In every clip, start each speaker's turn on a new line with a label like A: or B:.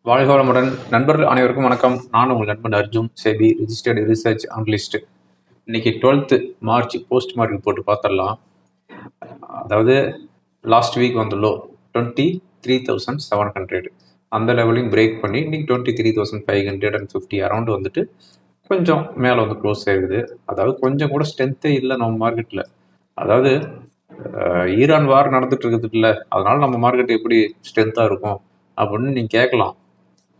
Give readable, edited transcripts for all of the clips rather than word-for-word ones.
A: வாழ்க வளமுடன். நண்பர்கள் அனைவருக்கும் வணக்கம். நான் உங்கள் நண்பன் Arjun, SEBI registered research analyst. இன்னைக்கு 12th மார்ச் போஸ்ட் மார்க்கெட் போட்டு பார்த்துடலாம். அதாவது லாஸ்ட் வீக் வந்து லோ 23,700 அந்த லெவலையும் பிரேக் பண்ணி இன்னைக்கு 23,550 அரௌண்ட் வந்துட்டு கொஞ்சம் மேலே வந்து க்ளோஸ் ஆகிடுது. அதாவது கொஞ்சம் கூட ஸ்ட்ரென்த்தே இல்லை நம்ம மார்க்கெட்டில். அதாவது ஈரான் வார் நடந்துட்டு இருக்குது இல்லை, அதனால நம்ம மார்க்கெட் எப்படி ஸ்ட்ரென்த்தாக இருக்கும் அப்படின்னு நீங்கள் கேட்கலாம்.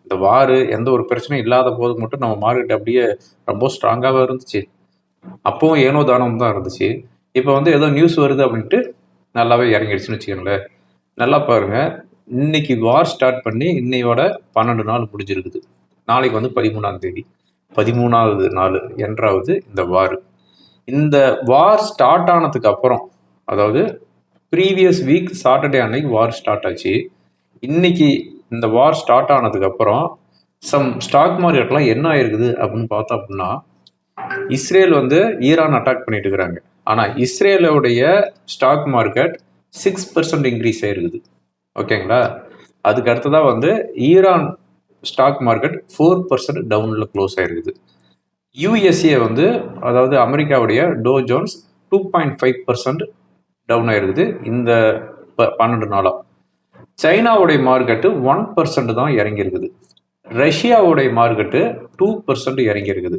A: இந்த வாரு எந்த ஒரு பிரச்சனையும் இல்லாத போது மட்டும் நம்ம மார்க்கெட் அப்படியே ரொம்ப ஸ்ட்ராங்காகவே இருந்துச்சு. அப்பவும் ஏனோ தானம் தான் இருந்துச்சு. இப்போ வந்து ஏதோ நியூஸ் வருது அப்படின்ட்டு நல்லாவே இறங்கிடுச்சுன்னு வச்சுக்கோங்களேன். நல்லா பாருங்க, இன்னைக்கு வார் ஸ்டார்ட் பண்ணி இன்னையோட 12 நாள் முடிஞ்சிருக்குது. நாளைக்கு வந்து 13ஆம் தேதி, 13வது நாள் என்றாவது இந்த வார். இந்த வார் ஸ்டார்ட் ஆனதுக்கு அப்புறம், அதாவது ப்ரீவியஸ் வீக் சாட்டர்டே அன்னைக்கு வார் ஸ்டார்ட் ஆச்சு. இன்னைக்கு இந்த வார் ஸ்டார்ட் ஆனதுக்கு அப்புறம் சம் ஸ்டாக் மார்க்கெட்லாம் என்ன ஆயிருக்குது அப்படின்னு பார்த்தோம் அப்படின்னா, இஸ்ரேல் வந்து ஈரான் அட்டாக் பண்ணிட்டு இருக்கிறாங்க. ஆனால் இஸ்ரேலோடைய ஸ்டாக் மார்க்கெட் 6% இன்க்ரீஸ் ஆயிருக்குது. ஓகேங்களா? அதுக்கு அடுத்ததாக வந்து ஈரான் ஸ்டாக் மார்க்கெட் 4% டவுனில் க்ளோஸ் ஆயிருக்குது. யூஎஸ்ஏ வந்து, அதாவது அமெரிக்காவுடைய டோ ஜோன்ஸ் 2.5% டவுன் ஆயிருக்குது இந்த 12 நாளாக. சைனாவுடைய மார்க்கெட்டு 1% தான் இறங்கியிருக்குது. ரஷ்யாவுடைய மார்க்கெட்டு 2% இறங்கியிருக்குது.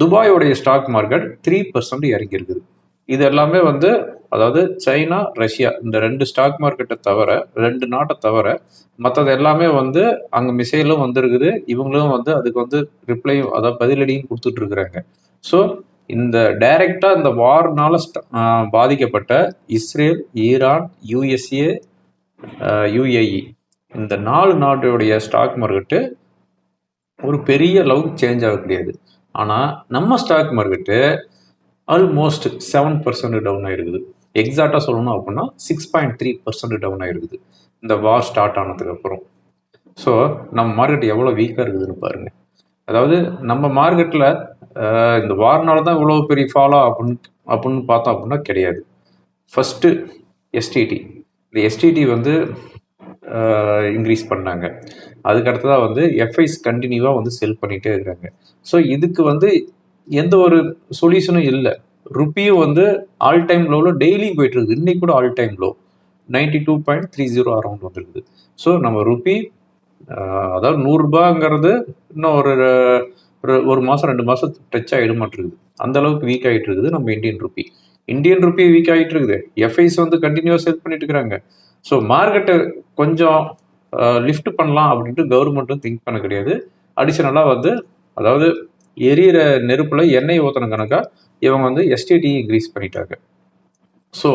A: துபாயோடைய ஸ்டாக் மார்க்கெட் 3% இறங்கியிருக்குது. இது எல்லாமே வந்து, அதாவது சைனா ரஷ்யா இந்த 2 ஸ்டாக் மார்க்கெட்டை தவிர, 2 நாட்டை தவிர மற்றது எல்லாமே வந்து அங்கே மிசைலும் வந்துருக்குது. இவங்களும் வந்து அதுக்கு வந்து ரிப்ளையும், அதாவது பதிலடியும் கொடுத்துட்டு இருக்கிறாங்க. ஸோ இந்த டைரக்டா இந்த வார்னால பாதிக்கப்பட்ட இஸ்ரேல், ஈரான், யூஎஸ்ஏ, யுஏஇ இந்த 4 நாட்டுடைய ஸ்டாக் மார்க்கெட்டு ஒரு பெரிய அளவுக்கு சேஞ்ச் ஆக கிடையாது. ஆனால் நம்ம ஸ்டாக் மார்க்கெட்டு ஆல்மோஸ்ட் 7% டவுன் ஆயிருக்குது. எக்ஸாக்டாக சொல்லணும் அப்படின்னா 6.3% டவுன் ஆயிருக்குது இந்த வார் ஸ்டார்ட் ஆனதுக்கு அப்புறம். ஸோ நம்ம மார்க்கெட் எவ்வளோ வீக்காக இருக்குதுன்னு பாருங்க. அதாவது நம்ம மார்க்கெட்டில் இந்த வார்னால தான் இவ்வளோ பெரிய ஃபாலோ அப்படின்னு பார்த்தோம் அப்படின்னா கிடையாது. ஃபஸ்ட்டு எஸ்டிடி, இந்த எஸ்டிடி வந்து இன்க்ரீஸ் பண்ணாங்க. அதுக்கு அடுத்ததாக வந்து எஃப்ஐஸ் கண்டினியூவாக வந்து செல் பண்ணிகிட்டே இருக்கிறாங்க. ஸோ இதுக்கு வந்து எந்த ஒரு சொல்யூஷனும் இல்லை. ருப்பியும் வந்து ஆல் டைம் லோவில் டெய்லி போயிட்டு இருக்குது. இன்னைக்கு கூட ஆல் டைம் லோ 92.30 அரௌண்ட் வந்துருக்குது. ஸோ நம்ம ருப்பி, அதாவது 100 ரூபாங்கிறது இன்னும் ஒரு மாதம் 2 மாதம் டச் ஆகிட மாட்டிருக்குது. அந்த அளவுக்கு வீக் ஆகிட்டு இருக்குது நம்ம இந்தியன் ருப்பி வீக் ஆகிட்டு இருக்குது. எஃப்ஐஸ் வந்து கண்டினியூவாக செல் பண்ணிட்டு இருக்கிறாங்க. ஸோ மார்க்கெட்டை கொஞ்சம் லிஃப்ட் பண்ணலாம் அப்படின்ட்டு கவர்மெண்ட்டும் திங்க் பண்ண கிடையாது. அடிஷனலாக வந்து, அதாவது எரியிற நெருப்பில் எண்ணெய் ஊற்றின கணக்காக இவங்க வந்து எஸ்டிடி இன்க்ரீஸ் பண்ணிட்டாங்க. ஸோ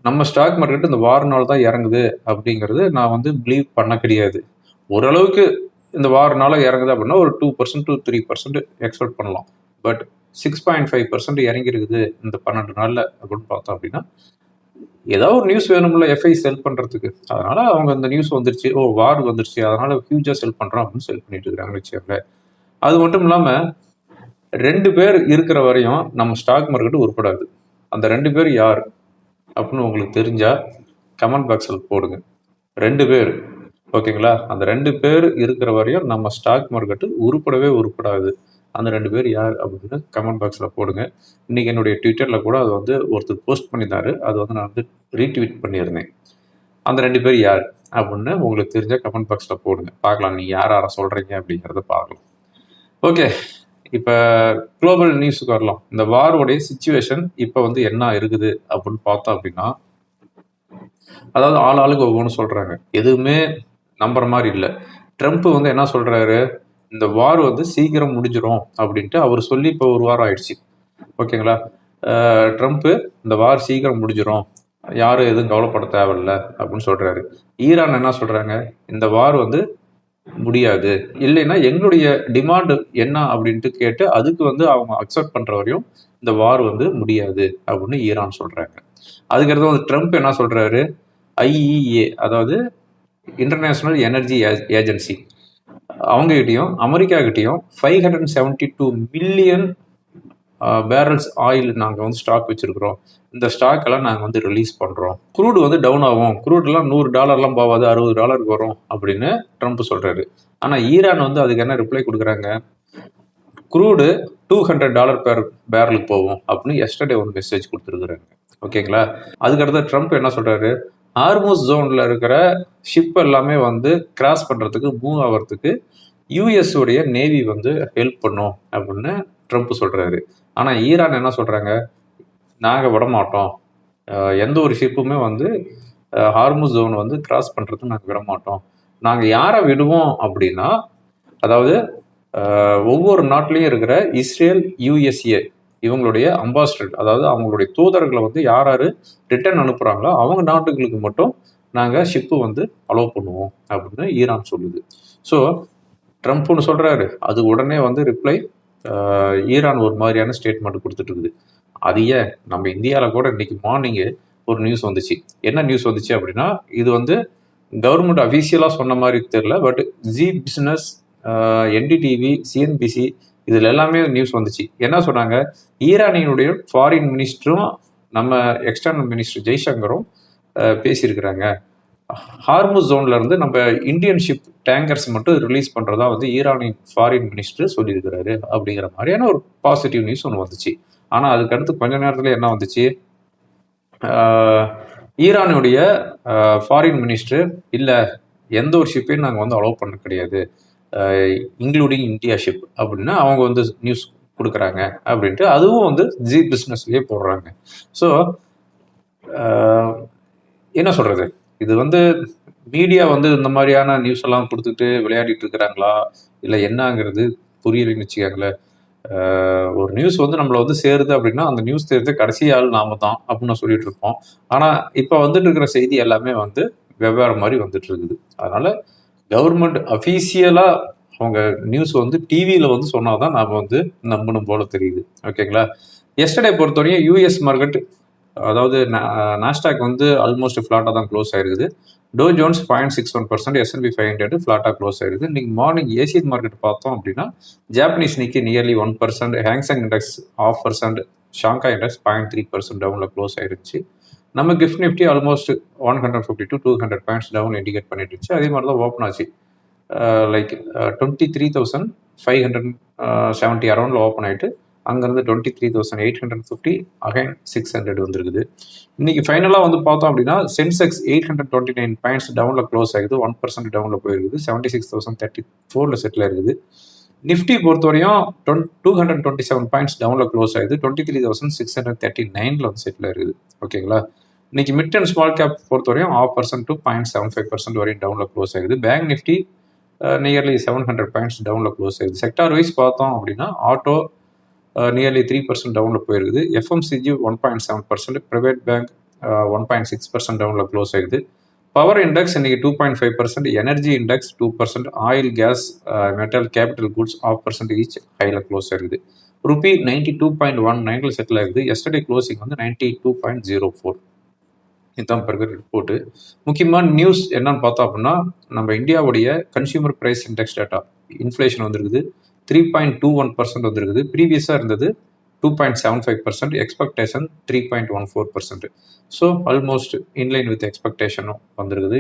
A: நம்ம ஸ்டாக் மார்க்கெட் இந்த வாரனால தான் இறங்குது அப்படிங்கிறது நான் வந்து பிலீவ் பண்ண கிடையாது. ஓரளவுக்கு இந்த வாரனால இறங்குது அப்படின்னா ஒரு 2% to 3% எக்ஸ்பெக்ட் பண்ணலாம். பட் 6.5% இறங்கிருக்குது இந்த 12 நாளில் அப்படின்னு பார்த்தோம் அப்படின்னா, ஏதாவது ஒரு நியூஸ் வேணும்ல எஃப்ஐ செல் பண்ணுறதுக்கு. அதனால அவங்க இந்த நியூஸ் வந்துருச்சு, வார் வந்துருச்சு, அதனால ஹியூஜாக செல் பண்ணுறோம் அப்படின்னு செல் பண்ணிட்டு இருக்கிறாங்கன்னு வச்சுக்கோங்க. அது மட்டும் இல்லாமல் 2 பேர் இருக்கிற வரையும் நம்ம ஸ்டாக் மார்க்கெட்டு உருப்படாது. அந்த 2 பேர் யார் அப்படின்னு உங்களுக்கு தெரிஞ்சா கமெண்ட் பாக்ஸில் போடுங்க. 2 பேர், ஓகேங்களா? அந்த 2 பேர் இருக்கிற வரையும் நம்ம ஸ்டாக் மார்க்கெட்டு உருப்படாது. அந்த 2 பேர் யார் அப்படின்னு கமெண்ட் பாக்ஸில் போடுங்க. இன்றைக்கி என்னுடைய ட்விட்டரில் கூட அது வந்து ஒருத்தர் போஸ்ட் பண்ணியிருந்தாரு. அது வந்து நான் வந்து ரீட்வீட் பண்ணியிருந்தேன். அந்த 2 பேர் யார் அப்படின்னு உங்களுக்கு தெரிஞ்ச கமெண்ட் பாக்ஸில் போடுங்க. பார்க்கலாம் நீங்கள் யாரை சொல்கிறீங்க அப்படிங்கிறத பார்க்கலாம். ஓகே, இப்போ குளோபல் நியூஸுக்கு வரலாம். இந்த வாரோடைய சிச்சுவேஷன் இப்போ வந்து என்ன இருக்குது அப்படின்னு பார்த்தோம் அப்படின்னா, அதாவது ஆளுக்கு ஒவ்வொன்றும் சொல்கிறாங்க. எதுவுமே நம்புற மாதிரி இல்லை. ட்ரம்ப் வந்து என்ன சொல்கிறாரு, இந்த வார் வந்து சீக்கிரம் முடிஞ்சிடும் அப்படின்ட்டு அவர் சொல்லி இப்போ ஒரு வாரம் ஆயிடுச்சு. ஓகேங்களா? ட்ரம்ப்பு இந்த வார் சீக்கிரம் முடிஞ்சிடும், யாரும் எதுவும் கவலைப்பட தேவையில்ல அப்படின்னு சொல்கிறாரு. ஈரான் என்ன சொல்கிறாங்க, இந்த வார் வந்து முடியாது, இல்லைன்னா எங்களுடைய டிமாண்டு என்ன அப்படின்ட்டு கேட்டு அதுக்கு வந்து அவங்க அக்செப்ட் பண்ணுற வரையும் இந்த வார் வந்து முடியாது அப்படின்னு ஈரான் சொல்கிறாங்க. அதுக்கடுத்து வந்து ட்ரம்ப் என்ன சொல்கிறாரு, ஐஇஏ, அதாவது இன்டர்நேஷ்னல் எனர்ஜி ஏஜென்சி, அவங்ககிட்டையும் அமெரிக்கா கிட்டையும் $572 மில்லியன் பேரல்ஸ் ஆயில் நாங்கள் வந்து ஸ்டாக் வச்சுருக்கிறோம், இந்த ஸ்டாக் எல்லாம் நாங்கள் வந்து ரிலீஸ் பண்ணுறோம். க்ரூடு வந்து டவுன் ஆகும், க்ரூட்லாம் $100 போகாது, $60 வரும் அப்படின்னு ட்ரம்ப் சொல்கிறாரு. ஆனால் ஈரான் வந்து அதுக்கு என்ன ரிப்ளை கொடுக்குறாங்க, க்ரூடு $200 பெர் பேரலுக்கு போகும் அப்படின்னு எஸ்டர்டே ஒரு மெசேஜ் கொடுத்துருக்குறாங்க. ஓகேங்களா? அதுக்கடுத்து ட்ரம்ப் என்ன சொல்கிறாரு, ஹார்முஸ் ஜோனில் இருக்கிற ஷிப் எல்லாமே வந்து கிராஸ் பண்ணுறதுக்கு மூவ் ஆகிறதுக்கு யூஎஸ் உடைய நேவி வந்து ஹெல்ப் பண்ணும் அப்படின்னு ட்ரம்ப் சொல்கிறாரு. ஆனால் ஈரான் என்ன சொல்கிறாங்க, நாங்கள் விட மாட்டோம், எந்த ஒரு ஷிப்புமே வந்து ஹார்முஸ் ஜோன் வந்து கிராஸ் பண்ணுறதுக்கு நாங்கள் விட மாட்டோம். நாங்கள் யாரை விடுவோம் அப்படின்னா, அதாவது ஒவ்வொரு நாட்டிலையும் இருக்கிற இஸ்ரேல், யுஎஸ்ஏ இவங்களுடைய அம்பாசிடர், அதாவது அவங்களுடைய தூதர்களை வந்து யார் யார் ரிட்டர்ன் அனுப்புகிறாங்களோ அவங்க நாட்டுகளுக்கு மட்டும் நாங்கள் ஷிப்பு வந்து அலோவ் பண்ணுவோம் அப்படின்னு ஈரான் சொல்லுது. ஸோ ட்ரம்ப் ஒன்று சொல்கிறாரு, அது உடனே வந்து ரிப்ளை ஈரான் ஒரு மாதிரியான ஸ்டேட்மெண்ட் கொடுத்துட்டு இருக்குது. அது ஏன் நம்ம இந்தியாவில் கூட இன்னைக்கு மார்னிங்கு ஒரு நியூஸ் வந்துச்சு. என்ன நியூஸ் வந்துச்சு அப்படின்னா, இது வந்து கவர்மெண்ட் அஃபீஷியலாக சொன்ன மாதிரி தெரியல, but G business, NDTV, CNBC இதில் எல்லாமே நியூஸ் வந்துச்சு. என்ன சொன்னாங்க, ஈரானியனுடைய ஃபாரின் மினிஸ்டரும் நம்ம எக்ஸ்டர்னல் மினிஸ்டர் ஜெய்சங்கரும் பேசியிருக்கிறாங்க. ஹார்முஸ் ஜோன்ல இருந்து நம்ம இந்தியன் ஷிப் டேங்கர்ஸ் மட்டும் ரிலீஸ் பண்றதா வந்து ஈரானின் ஃபாரின் மினிஸ்டர் சொல்லியிருக்கிறாரு அப்படிங்கிற மாதிரியான ஒரு பாசிட்டிவ் நியூஸ் ஒன்று வந்துச்சு. ஆனால் அதுக்கடுத்து கொஞ்ச நேரத்தில் என்ன வந்துச்சு, ஈரானுடைய ஃபாரின் மினிஸ்டர் இல்லை, எந்த ஒரு ஷிப்பையும் நாங்கள் வந்து அலோவ் பண்ண கிடையாது, இன்க்ளூடிங் இந்தியா ஷிப் அப்படின்னு அவங்க வந்து நியூஸ் கொடுக்குறாங்க அப்படின்ட்டு அதுவும் வந்து ஜி பிஸ்னஸ்லேயே போடுறாங்க. ஸோ என்ன சொல்கிறது, இது வந்து மீடியா வந்து இந்த மாதிரியான நியூஸ் எல்லாம் கொடுத்துட்டு விளையாடிட்டு இருக்கிறாங்களா இல்லை என்னங்கிறது புரியலைன்னு வச்சுக்காங்களேன். ஒரு நியூஸ் வந்து நம்மளை வந்து சேருது அப்படின்னா அந்த நியூஸ் சேருது கடைசி ஆள் நாம தான் அப்படின்னு சொல்லிட்டு இருப்போம். ஆனால் இப்போ வந்துட்டு இருக்கிற செய்தி எல்லாமே வந்து வெவ்வேறு மாதிரி வந்துட்டு இருக்குது. அதனால கவர்மெண்ட் அஃபீஷியலாக அவங்க நியூஸ் வந்து டிவியில் வந்து சொன்னாதான் நாம் வந்து நம்பணும் போல தெரியுது. ஓகேங்களா? எஸ்டர்டே பொறுத்தவரையும் யூஎஸ் மார்க்கெட், அதாவது நாஸ்டாக் வந்து ஆல்மோஸ்ட் ஃப்ளாட்டாக தான் க்ளோஸ் ஆயிருக்குது. டோ ஜோன்ஸ் 0.61%, S&P 500 ஃப்ளாட்டாக க்ளோஸ் ஆயிருக்குது. இன்னைக்கு மார்னிங் ஏசியன் மார்க்கெட் பார்த்தோம் அப்படின்னா Japanese Nikkei nearly 1%, Hang Seng index 0.5%, Shanghai index 0.3% டவுனில் க்ளோஸ் ஆயிருச்சு. நம்ம Gift Nifty almost 150 to 200 points down indicate பண்ணிட்டு இருந்துச்சு. அதே மாதிரி தான் ஓப்பன் ஆச்சு. லைக் 23,570 அரௌண்டில் ஓப்பன் ஆகிட்டு அங்கேருந்து 23,850 அகைன் 600 வந்துருக்குது. இன்னைக்கு ஃபைனலாக வந்து பார்த்தோம் அப்படின்னா சென்செக்ஸ் 829 பாயிண்ட்ஸ் டவுனில் க்ளோஸ் ஆகுது, 1% டவுனில் போயிருக்குது, 76,034 செட்டில் இருக்குது. நிஃப்டி பொறுத்தவரையும் 227 பாயிண்ட்ஸ் டவுனில் க்ளோஸ் ஆகுது, 23,639 வந்து செட்டில் இருக்குது. ஓகேங்களா? இன்னைக்கு மிட் அண்ட் ஸ்மால் கேப் பொறுத்தவரையும் 0.5% to 0.75% வரையும் டவுனில் க்ளோஸ் ஆகுது. பேங்க் நிஃப்டி நியர்லி 700 பாயிண்ட்ஸ் டவுனில் க்ளோஸ் ஆகுது. செக்டார் வைஸ் பார்த்தோம் அப்படின்னா ஆட்டோ நியர்லி 3% டவுனில் போயிருக்குது, எஃப்எம்சிஜி 1.7%, ப்ரைவேட் பேங்க் 1.6% டவுனில் க்ளோஸ் ஆகுது. பவர் இண்டெக்ஸ் இன்னைக்கு 2.5%, energy index 2%, oil, gas, metal, capital goods 0.5% each ஹையில் க்ளோஸ் ஆகுது. ருபி 92.19 செட்டில் ஆகுது. எஸ்டர்டே க்ளோசிங் வந்து 92.04. இதுதான் பிறகு ரிப்போர்ட்டு. முக்கியமான நியூஸ் என்னன்னு பார்த்தோம் அப்படின்னா, நம்ம இந்தியாவுடைய consumer price index data inflation வந்துருக்குது, 3.21% வந்துருக்குது. ப்ரீவியஸாக இருந்தது 2.75%, expectation 3.14%. So almost inline with எக்ஸ்பெக்டேஷனும் வந்துருக்குது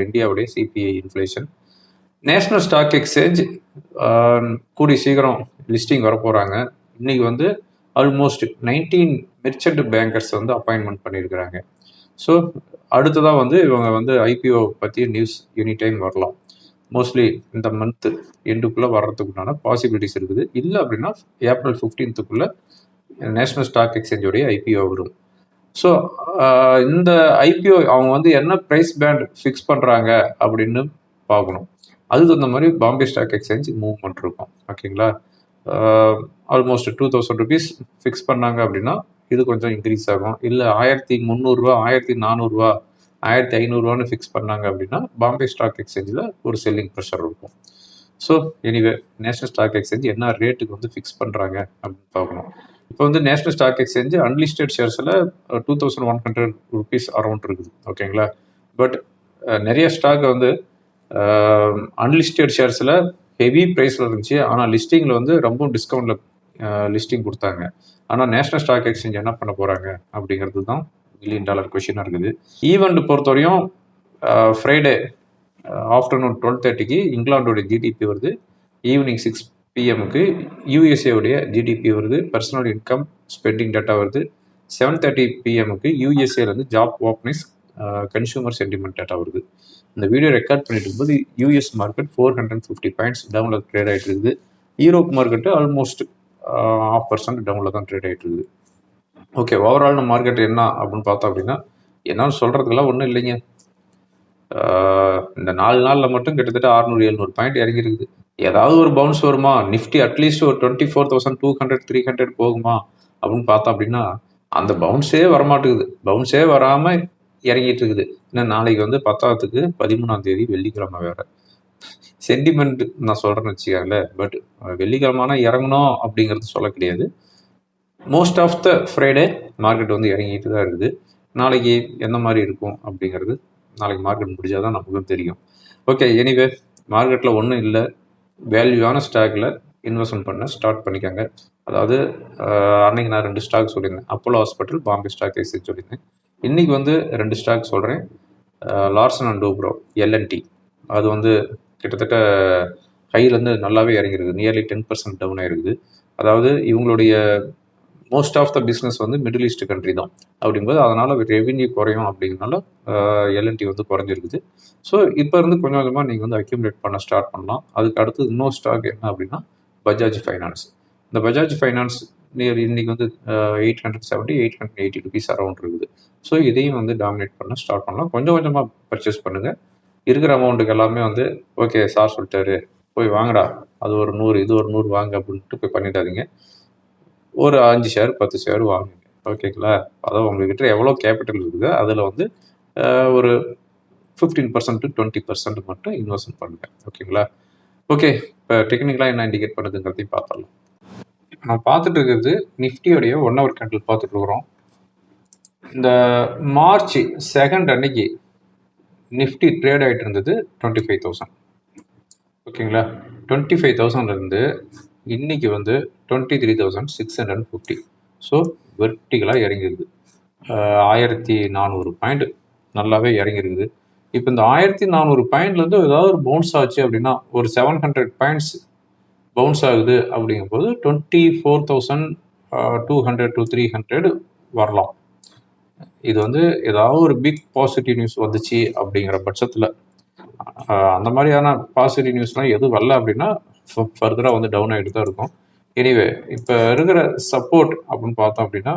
A: இந்தியாவுடைய CPI inflation. National stock exchange கூடி சீக்கிரம் லிஸ்டிங் வரப்போகிறாங்க. இன்னைக்கு வந்து ஆல்மோஸ்ட் 19 மெர்ச்சன்ட் பேங்கர்ஸ் வந்து அப்பாயின்மெண்ட் பண்ணியிருக்கிறாங்க. ஸோ அடுத்ததாக வந்து இவங்க வந்து ஐபிஓ பற்றி நியூஸ் எனி டைம் வரலாம். மோஸ்ட்லி இந்த மந்த்து எண்டுக்குள்ளே வர்றதுக்குண்டான பாசிபிலிட்டிஸ் இருக்குது. இல்லை அப்படின்னா ஏப்ரல் 15க்குள்ளே நேஷ்னல் ஸ்டாக் எக்ஸ்சேஞ்சோடைய ஐபிஓ வரும். ஸோ இந்த ஐபிஓ அவங்க வந்து என்ன ப்ரைஸ் பேண்ட் ஃபிக்ஸ் பண்ணுறாங்க அப்படின்னு பார்க்கணும். அது தகுந்த மாதிரி பாம்பே ஸ்டாக் எக்ஸ்சேஞ்ச் மூவ்மெண்ட் இருக்கும். ஓகேங்களா? ஆல்மோஸ்ட் 2,000 rupees ஃபிக்ஸ் பண்ணாங்க அப்படின்னா இது கொஞ்சம் இன்க்ரீஸ் ஆகும். இல்லை 1,300, 1,400, 1,500 ஃபிக்ஸ் பண்ணாங்க அப்படின்னா பாம்பே ஸ்டாக் எக்ஸ்சேஞ்சில் ஒரு செல்லிங் ப்ரெஷர் இருக்கும். So anyway national stock exchange என்ன ரேட்டுக்கு வந்து ஃபிக்ஸ் பண்ணுறாங்க அப்படின்னு பார்க்கணும். இப்போ வந்து நேஷ்னல் ஸ்டாக் எக்ஸ்சேஞ்சு அன்லிஸ்டட் ஷேர்ஸில் 2,100 rupees அரௌண்ட் இருக்குது. ஓகேங்களா? பட் நிறைய ஸ்டாக் வந்து அன்லிஸ்டட் ஷேர்ஸில் ஹெவி ப்ரைஸில் இருந்துச்சு. ஆனால் லிஸ்டிங்கில் வந்து ரொம்ப டிஸ்கவுண்டில் லிஸ்டிங் கொடுத்தாங்க. ஆனால் நேஷ்னல் ஸ்டாக் எக்ஸ்சேஞ்ச் என்ன பண்ண போகிறாங்க அப்படிங்கிறது தான் $1 மில்லியன் கொஷினாக இருக்குது. ஈவெண்ட் பொறுத்தவரையும் ஃப்ரைடே ஆஃப்டர்நூன் 12:30க்கு இங்கிலாண்டோடைய ஜிடிபி வருது. ஈவினிங் 6 PM யூஎஸ்ஏவுடைய ஜிடிபி வருது. பர்சனல் இன்கம் ஸ்பெண்டிங் டேட்டா வருது. 7:30 PM யூஎஸ்ஏலேருந்து job openings consumer sentiment data வருது. இந்த வீடியோ ரெக்கார்ட் பண்ணிட்டு இருக்கும்போது யூஎஸ் மார்க்கெட் 450 பாயிண்ட்ஸ் டவுனில் ட்ரேட் ஆகிட்டு இருக்குது. யூரோப் மார்க்கெட்டு ஆல்மோஸ்ட் 0.5% டவுனில் தான் ட்ரேட் ஆகிட்டு இருக்குது. ஓகே, ஓவரால் மார்க்கெட் என்ன அப்படின்னு பார்த்தோம் அப்படின்னா என்னால் சொல்கிறதுக்கெல்லாம் ஒன்றும் இல்லைங்க. இந்த 4 நாளில் மட்டும் கிட்டத்தட்ட 600-700 பாயிண்ட் இறங்கிருக்குது. ஏதாவது ஒரு பவுன்ஸ் வருமா? நிஃப்டி அட்லீஸ்ட் ஒரு 24,200 300 போகுமா அப்படின்னு பார்த்தோம் அப்படின்னா அந்த பவுன்ஸே வரமாட்டேங்குது. பவுன்ஸே வராமல் இறங்கிட்டு இருக்குது. இன்னும் நாளைக்கு வந்து 10th 13ஆம் தேதி வெள்ளிக்கிழமை வேறு. சென்டிமெண்ட் நான் சொல்கிறேன்னு வச்சுக்காங்களேன். பட் வெள்ளிக்கிழமான இறங்கணும் அப்படிங்கிறது சொல்ல கிடையாது. Most of the Friday market வந்து இறங்கிட்டு தான் இருக்குது. நாளைக்கு எந்த மாதிரி இருக்கும் அப்படிங்கிறது நாளைக்கு மார்க்கெட் முடிஞ்சால் தான் நமக்கும் தெரியும். ஓகே, எனிவே மார்க்கெட்டில் ஒன்றும் இல்லை. வேல்யூவான ஸ்டாக்கில் இன்வெஸ்ட்மெண்ட் பண்ண ஸ்டார்ட் பண்ணிக்காங்க. அதாவது அன்றைக்கி நான் 2 ஸ்டாக் சொல்லியிருந்தேன். Apollo hospital, Bombay stock exchange சொல்லியிருந்தேன். இன்றைக்கி வந்து 2 ஸ்டாக் சொல்கிறேன். லார்சன் அண்ட் டூப்ரோ LNT அது வந்து கிட்டத்தட்ட ஹைலேருந்து நல்லாவே இறங்கிருக்குது. நியர்லி 10% டவுன் ஆகிருக்குது. அதாவது இவங்களுடைய மோஸ்ட் ஆஃப் த பிஸ்னஸ் வந்து மிடில் ஈஸ்ட் கண்ட்ரி தான். அப்படிங்கும்போது அதனால் ரெவென்யூ குறையும் அப்படிங்கிறனால LNT வந்து குறைஞ்சிருக்குது. ஸோ இப்போ இருந்து கொஞ்சம் கொஞ்சமாக நீங்கள் வந்து அக்யூமுலேட் பண்ண ஸ்டார்ட் பண்ணலாம். அதுக்கு அடுத்து இன்னொரு ஸ்டாக் என்ன அப்படின்னா பஜாஜ் ஃபைனான்ஸ். இந்த பஜாஜ் ஃபைனான்ஸ் இன்றைக்கி வந்து 870-880 rupees அரௌண்ட் இருக்குது. ஸோ இதையும் வந்து டாமினேட் பண்ண ஸ்டார்ட் பண்ணலாம். கொஞ்சம் கொஞ்சமாக பர்ச்சேஸ் பண்ணுங்கள். இருக்கிற அமௌண்ட்டுக்கு எல்லாமே வந்து ஓகே சார் சொல்லிட்டாரு போய் வாங்கடா, அது ஒரு 100 இது ஒரு 100 வாங்க அப்படின்ட்டு போய் பண்ணிடாதீங்க. ஒரு 5 ஷேர் 10 ஷேர் வாங்குங்க. ஓகேங்களா? அதாவது உங்கள்கிட்ட எவ்வளோ கேபிட்டல் இருக்குது அதில் வந்து ஒரு 15% to 20% மட்டும் இன்வெஸ்ட்மெண்ட் பண்ணுங்கள். ஓகேங்களா? ஓகே, இப்போ டெக்னிக்கலாக என்ன இண்டிகேட் பண்ணுதுங்கிறதையும் பார்த்துடலாம். நம்ம பார்த்துட்டு இருக்கிறது நிஃப்டியோடைய 1 hour கேண்டில் பார்த்துட்டு இருக்கிறோம். இந்த March 2 அன்னைக்கு நிஃப்டி ட்ரேட் ஆகிட்டு இருந்தது 25,000. ஓகேங்களா? 25,000 இருந்து இன்னைக்கு வந்து 23,650. ஸோ வெர்டிகலாக இறங்கிருக்குது. 1,400 பாயிண்ட் நல்லாவே இறங்கிருக்குது. இப்போ இந்த 1,400 பாயிண்ட்லேருந்து ஏதாவது ஒரு பவுன்ஸ் ஆச்சு அப்படின்னா ஒரு 700 பாயிண்ட்ஸ் பவுன்ஸ் ஆகுது அப்படிங்கும்போது 24,200 to 300 வரலாம். இது வந்து ஏதாவது ஒரு பிக் பாசிட்டிவ் நியூஸ் வந்துச்சு அப்படிங்கிற பட்சத்தில் அந்த மாதிரியான பாசிட்டிவ் நியூஸ்லாம் எதுவும் வரல அப்படின்னா ஃபர்தராக வந்து டவுன் ஆகிட்டு தான் இருக்கும். எனிவே இப்போ இருக்கிற சப்போர்ட் அப்படின்னு பார்த்தோம் அப்படின்னா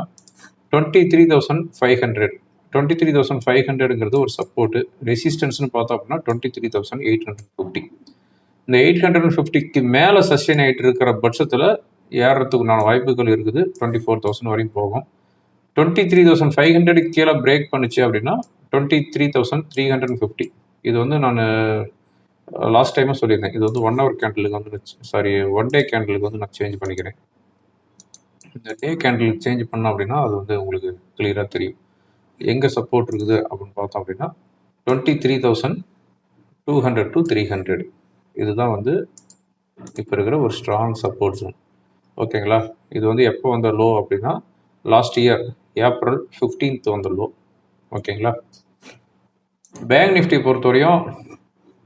A: 23,500. 23,500ங்கிறது ஒரு சப்போர்ட்டு. ரெசிஸ்டன்ஸ்னு பார்த்தோம் அப்படின்னா 23,850. இந்த 850க்கு மேலே சஸ்டெயின் ஆகிட்டு இருக்கிற பட்சத்தில் ஏறத்துக்குண்டான வாய்ப்புகள் இருக்குது. 24,000 வரையும் போகும். 23,500 கீழே பிரேக் பண்ணுச்சு அப்படின்னா 23,350. இது வந்து நான் லாஸ்ட் டைமும் சொல்லியிருந்தேன். இது வந்து 1 hour கேண்டலுக்கு வந்து 1 day கேண்டலுக்கு வந்து நான் சேஞ்ச் பண்ணிக்கிறேன். இந்த டே கேண்டலுக்கு சேஞ்ச் பண்ணோம் அப்படின்னா அது வந்து உங்களுக்கு கிளியராக தெரியும் எங்கே சப்போர்ட் இருக்குது அப்படின்னு பார்த்தோம் அப்படின்னா 23,200 to 300. இதுதான் வந்து இப்போ இருக்கிற ஒரு ஸ்ட்ராங் சப்போர்ட் ஜோன். ஓகேங்களா? இது வந்து எப்போ வந்த லோ அப்படின்னா லாஸ்ட் இயர் April 15th வந்த லோ. ஓகேங்களா? பேங்க் நிஃப்டி பொறுத்தவரையும்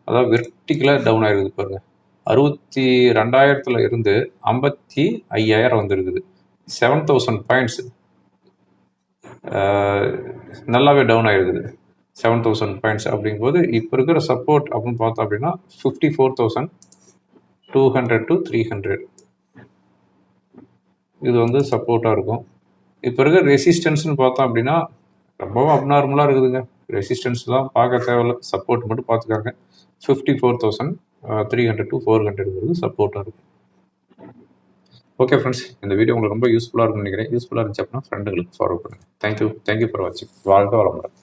A: அதாவது வெர்டிகலாக டவுன் ஆகிருக்குது பாருங்கள். 62,000 இருந்து 55,000 வந்துருக்குது. 7,000 பாயிண்ட்ஸ் நல்லாவே டவுன் ஆகிருக்குது. 7,000 பாயிண்ட்ஸ் அப்படிங்கும்போது இப்போ இருக்கிற சப்போர்ட் அப்படின்னு பார்த்தோம் அப்படின்னா 54,200 to 300. இது வந்து சப்போர்ட்டாக இருக்கும். இப்போ இருக்கிற ரெசிஸ்டன்ஸ்னு பார்த்தோம் அப்படின்னா ரொம்பவும் அப்நார்மலாக இருக்குதுங்க. ரெசிஸ்டன்ஸ்லாம் பார்க்க தேவையில்ல, சப்போர்ட் மட்டும் பார்த்துக்காங்க. 54,300 to 400 சப்போர்ட்டாக இருக்கும். ஓகே ஃப்ரெண்ட்ஸ், இந்த வீடியோ உங்களுக்கு ரொம்ப யூஸ்ஃபுல்லாக இருக்கும்னு நினைக்கிறேன். யூஸ்ஃபுல்லாக இருந்துச்சு அப்படின்னா ஃப்ரெண்டுங்களுக்கு ஃபார்வர்ட் பண்ணுங்கள். தேங்க்யூ ஃபார் வாட்சிங். வாழ்க வளமுடன்.